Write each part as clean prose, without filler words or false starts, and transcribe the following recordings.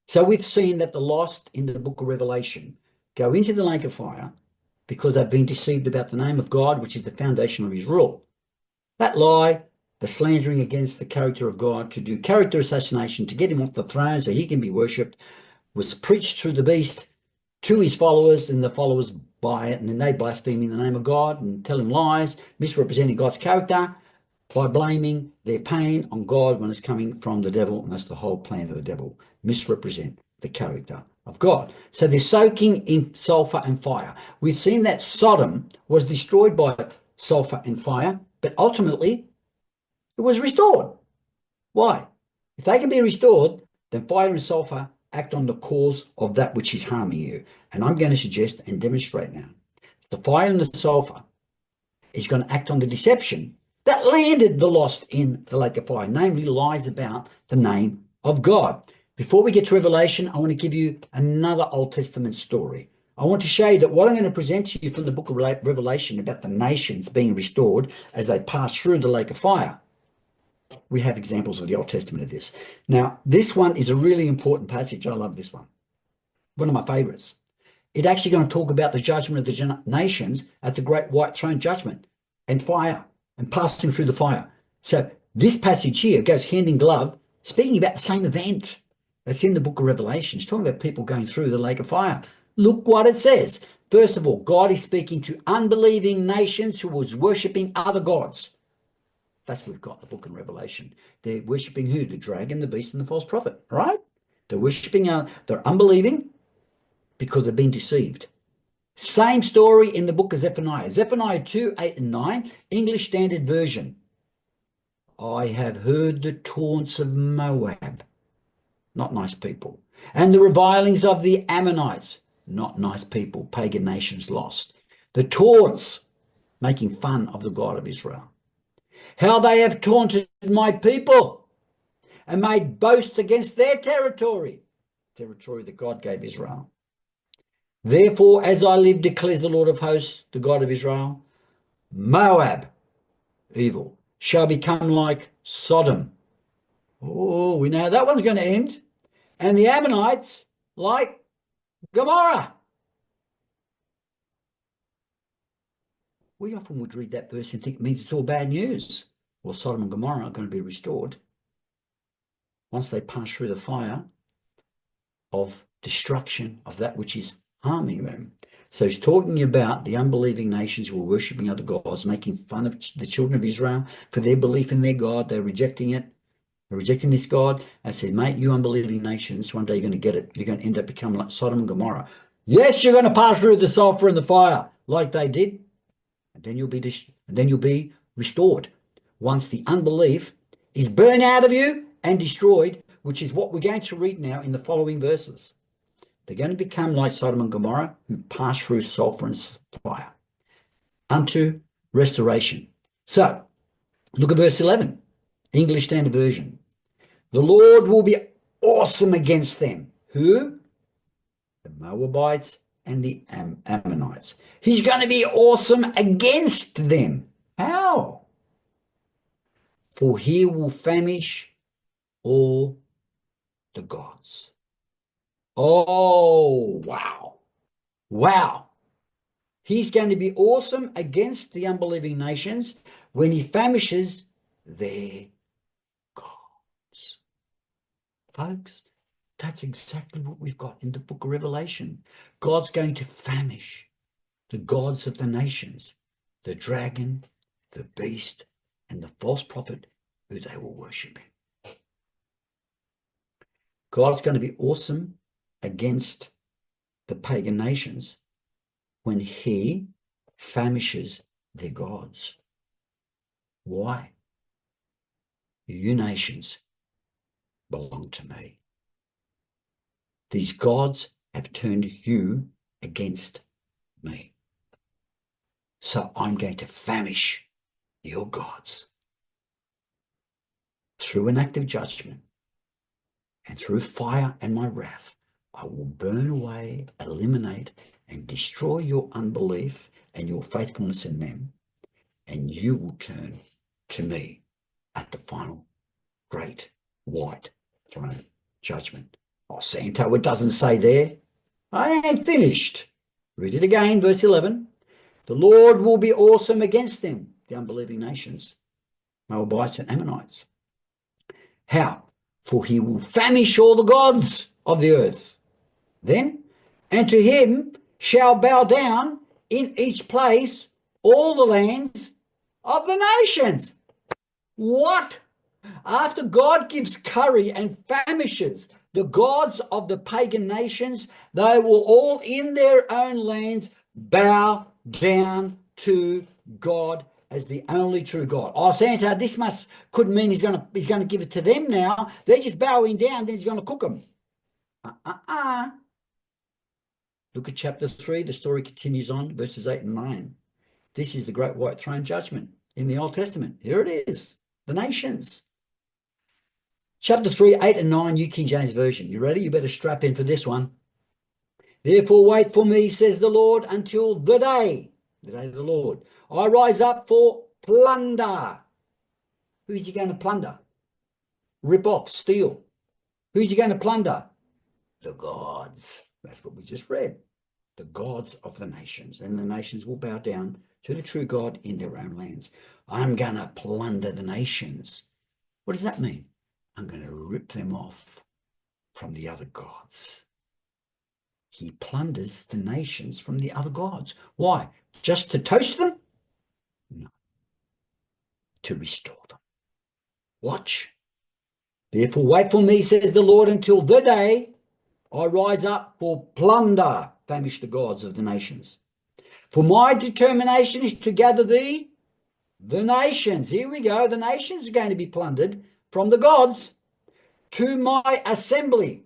So we've seen that the lost in the book of Revelation go into the lake of fire because they've been deceived about the name of God, which is the foundation of his rule. That lie, the slandering against the character of God, to do character assassination, to get him off the throne so he can be worshipped, was preached through the beast to his followers, and the followers buy it, and then they blaspheme in the name of God and tell him lies, misrepresenting God's character by blaming their pain on God when it's coming from the devil, and that's the whole plan of the devil, misrepresent the character of God. So they're soaking in sulfur and fire. We've seen that Sodom was destroyed by sulfur and fire, but ultimately it was restored. Why? If they can be restored, then fire and sulfur act on the cause of that which is harming you. And I'm going to suggest and demonstrate now. The fire and the sulfur is going to act on the deception that landed the lost in the lake of fire, namely lies about the name of God. Before we get to Revelation, I want to give you another Old Testament story. I want to show you that what I'm going to present to you from the book of Revelation about the nations being restored as they pass through the lake of fire. We have examples of the Old Testament of this. Now, this one is a really important passage. I love this one. One of my favorites. It's actually going to talk about the judgment of the nations at the great white throne judgment and fire and passing through the fire. So this passage here goes hand in glove, speaking about the same event that's in the book of Revelation. It's talking about people going through the lake of fire. Look what it says. First of all, God is speaking to unbelieving nations who was worshipping other gods. That's what we've got in the book of Revelation. They're worshipping who? The dragon, the beast, and the false prophet, right? They're worshipping, they're unbelieving because they've been deceived. Same story in the book of Zephaniah. Zephaniah 2, 8, and 9, English Standard Version. I have heard the taunts of Moab, not nice people, and the revilings of the Ammonites, not nice people, pagan nations lost. The taunts, making fun of the God of Israel. How they have taunted my people and made boasts against their territory that God gave Israel. Therefore, as I live, declares the Lord of hosts, the God of Israel, Moab, evil, shall become like Sodom. Oh, we know how that one's going to end. And the Ammonites like Gomorrah. We often would read that verse and think it means it's all bad news. Well, Sodom and Gomorrah are going to be restored once they pass through the fire of destruction of that which is harming them. So he's talking about the unbelieving nations who are worshipping other gods, making fun of the children of Israel for their belief in their God. They're rejecting it. They're rejecting this God. I said, mate, you unbelieving nations, one day you're going to get it. You're going to end up becoming like Sodom and Gomorrah. Yes, you're going to pass through the sulfur and the fire like they did. And then you'll be restored once the unbelief is burned out of you and destroyed, which is what we're going to read now in the following verses. They're going to become like Sodom and Gomorrah, who pass through sulfur and fire unto restoration. So look at verse 11, English Standard Version. The Lord will be awesome against them. Who? The Moabites and the Ammonites. He's going to be awesome against them. How? For he will famish all the gods. Oh, wow. Wow. He's going to be awesome against the unbelieving nations when he famishes their gods. Folks, that's exactly what we've got in the book of Revelation. God's going to famish the gods of the nations, the dragon, the beast, and the false prophet who they were worshipping. God's going to be awesome against the pagan nations when he famishes their gods. Why? You nations belong to me. These gods have turned you against me. So I'm going to famish your gods. Through an act of judgment and through fire and my wrath, I will burn away, eliminate, and destroy your unbelief and your faithfulness in them, and you will turn to me at the final great white throne judgment. Oh, Santo, it doesn't say there. I ain't finished. Read it again, verse 11. The Lord will be awesome against them, the unbelieving nations, Moabites and Ammonites. How? For he will famish all the gods of the earth. Then, and to him shall bow down in each place all the lands of the nations. What? After God gives curry and famishes the gods of the pagan nations, they will all in their own lands bow down to God as the only true God. Oh, Santa, this could mean he's going to give it to them now. They're just bowing down, then he's going to cook them. Look at chapter 3. The story continues on, verses 8 and 9. This is the great white throne judgment in the Old Testament. Here it is, the nations. Chapter 3, 8 and 9, New King James Version. You ready? You better strap in for this one. Therefore wait for me, says the Lord, until the day of the Lord. I rise up for plunder. Who's he going to plunder? Rip off, steal. Who's he going to plunder? The gods. That's what we just read. The gods of the nations. And the nations will bow down to the true God in their own lands. I'm going to plunder the nations. What does that mean? I'm going to rip them off from the other gods. He plunders the nations from the other gods. Why? Just to toast them? No. To restore them. Watch. Therefore wait for me, says the Lord, until the day I rise up for plunder, famish the gods of the nations. For my determination is to gather the nations. Here we go. The nations are going to be plundered from the gods to my assembly,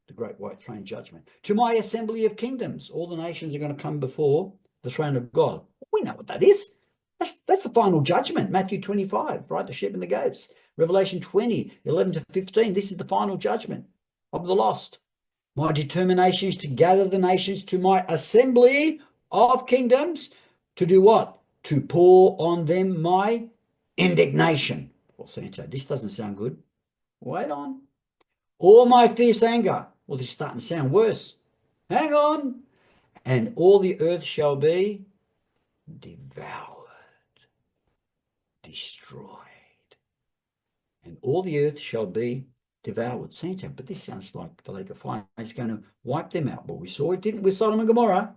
the great white throne judgment, to my assembly of kingdoms. All the nations are going to come before the throne of God. We know what that is. That's the final judgment. Matthew 25, right? The sheep and the goats. Revelation 20, 11 to 15. This is the final judgment of the lost. My determination is to gather the nations to my assembly of kingdoms. To do what? To pour on them my indignation. Well, Santo, this doesn't sound good. Wait on. All my fierce anger. Well, this is starting to sound worse. Hang on. And all the earth shall be devoured, destroyed. And all the earth shall be devoured. Santa, but this sounds like the lake of fire is going to wipe them out. Well, we saw it didn't with Sodom and Gomorrah.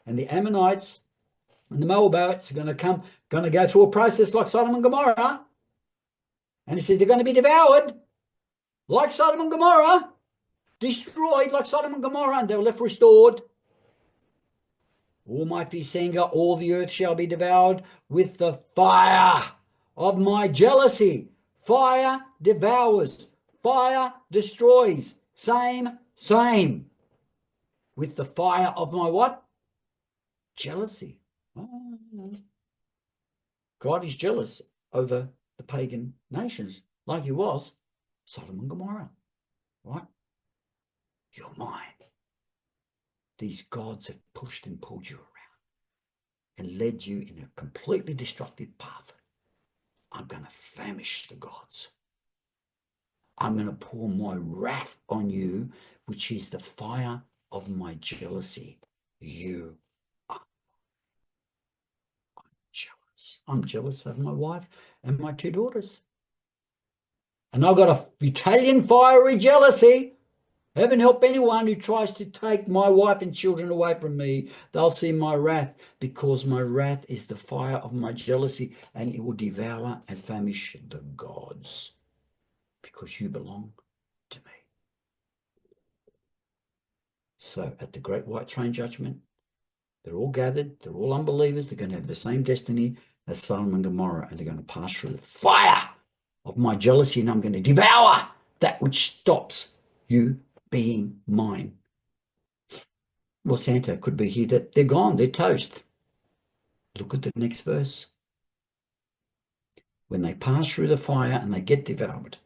And the Ammonites and the Moabites are going to go through a process like Sodom and Gomorrah. And he says they're going to be devoured like Sodom and Gomorrah, destroyed like Sodom and Gomorrah, and they were left restored. All my fierce anger, all the earth shall be devoured with the fire of my jealousy. Fire devours. Fire destroys. Same. With the fire of my what? Jealousy. God is jealous over the pagan nations, like he was Sodom and Gomorrah. Right? You're mine. These gods have pushed and pulled you around and led you in a completely destructive path. I'm going to famish the gods. I'm going to pour my wrath on you, which is the fire of my jealousy. You are jealous. I'm jealous of my wife and my 2 daughters. And I've got a Italian fiery jealousy. Heaven help anyone who tries to take my wife and children away from me. They'll see my wrath, because my wrath is the fire of my jealousy, and it will devour and famish the gods, because you belong to me. So at the great white throne judgment, they're all gathered. They're all unbelievers. They're going to have the same destiny as Sodom and Gomorrah, and they're going to pass through the fire of my jealousy, and I'm going to devour that which stops you being mine. Well, Santa, could be here that they're gone, they're toast. Look at the next verse. When they pass through the fire and they get devoured,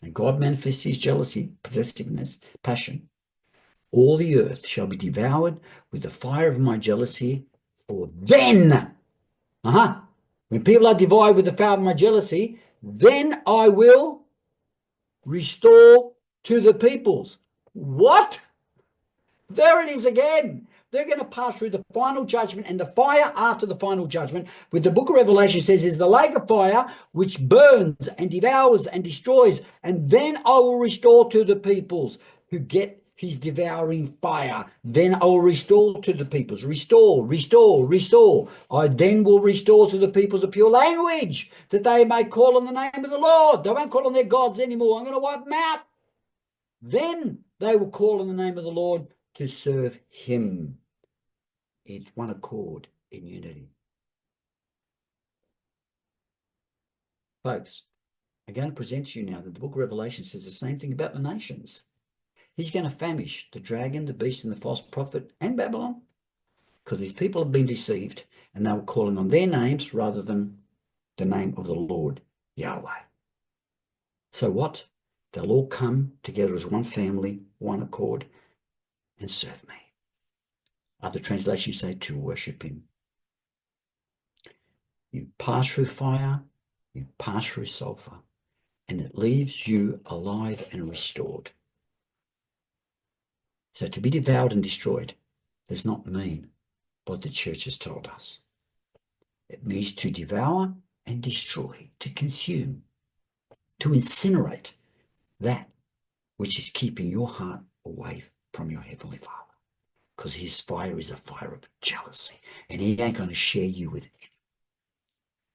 and God manifests his jealousy, possessiveness, passion, all the earth shall be devoured with the fire of my jealousy, for then, when people are devoured with the fire of my jealousy, then I will restore to the peoples. What? There it is again. They're going to pass through the final judgment, and the fire after the final judgment, with the book of Revelation says, is the lake of fire which burns and devours and destroys. And then I will restore to the peoples who get his devouring fire. Then I will restore to the peoples. Restore, restore, restore. I then will restore to the peoples a pure language, that they may call on the name of the Lord. They won't call on their gods anymore. I'm going to wipe them out. Then they will call on the name of the Lord to serve him in one accord, in unity. Folks, I'm going to present to you now that the book of Revelation says the same thing about the nations. He's going to famish the dragon, the beast, and the false prophet, and Babylon, because these people have been deceived, and they were calling on their names rather than the name of the Lord, Yahweh. So what? They'll all come together as one family, one accord, and serve me. Other translations say to worship him. You pass through fire, you pass through sulfur, and it leaves you alive and restored. So to be devoured and destroyed does not mean what the church has told us. It means to devour and destroy, to consume, to incinerate that which is keeping your heart away from your Heavenly Father. Because his fire is a fire of jealousy, and he ain't going to share you with anyone.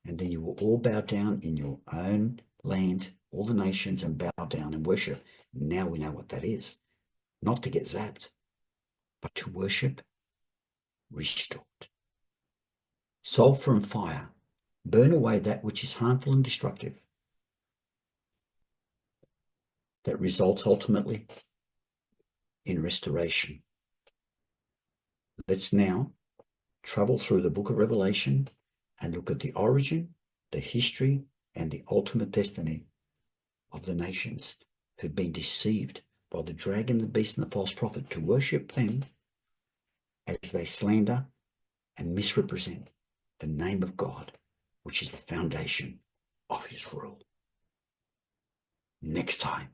And then you will all bow down in your own land, all the nations, and bow down and worship. Now we know what that is. Not to get zapped, but to worship restored. Sulfur and fire burn away that which is harmful and destructive. That results ultimately in restoration. Let's now travel through the book of Revelation and look at the origin, the history, and the ultimate destiny of the nations who've been deceived by the dragon, the beast, and the false prophet to worship them as they slander and misrepresent the name of God, which is the foundation of his rule. Next time.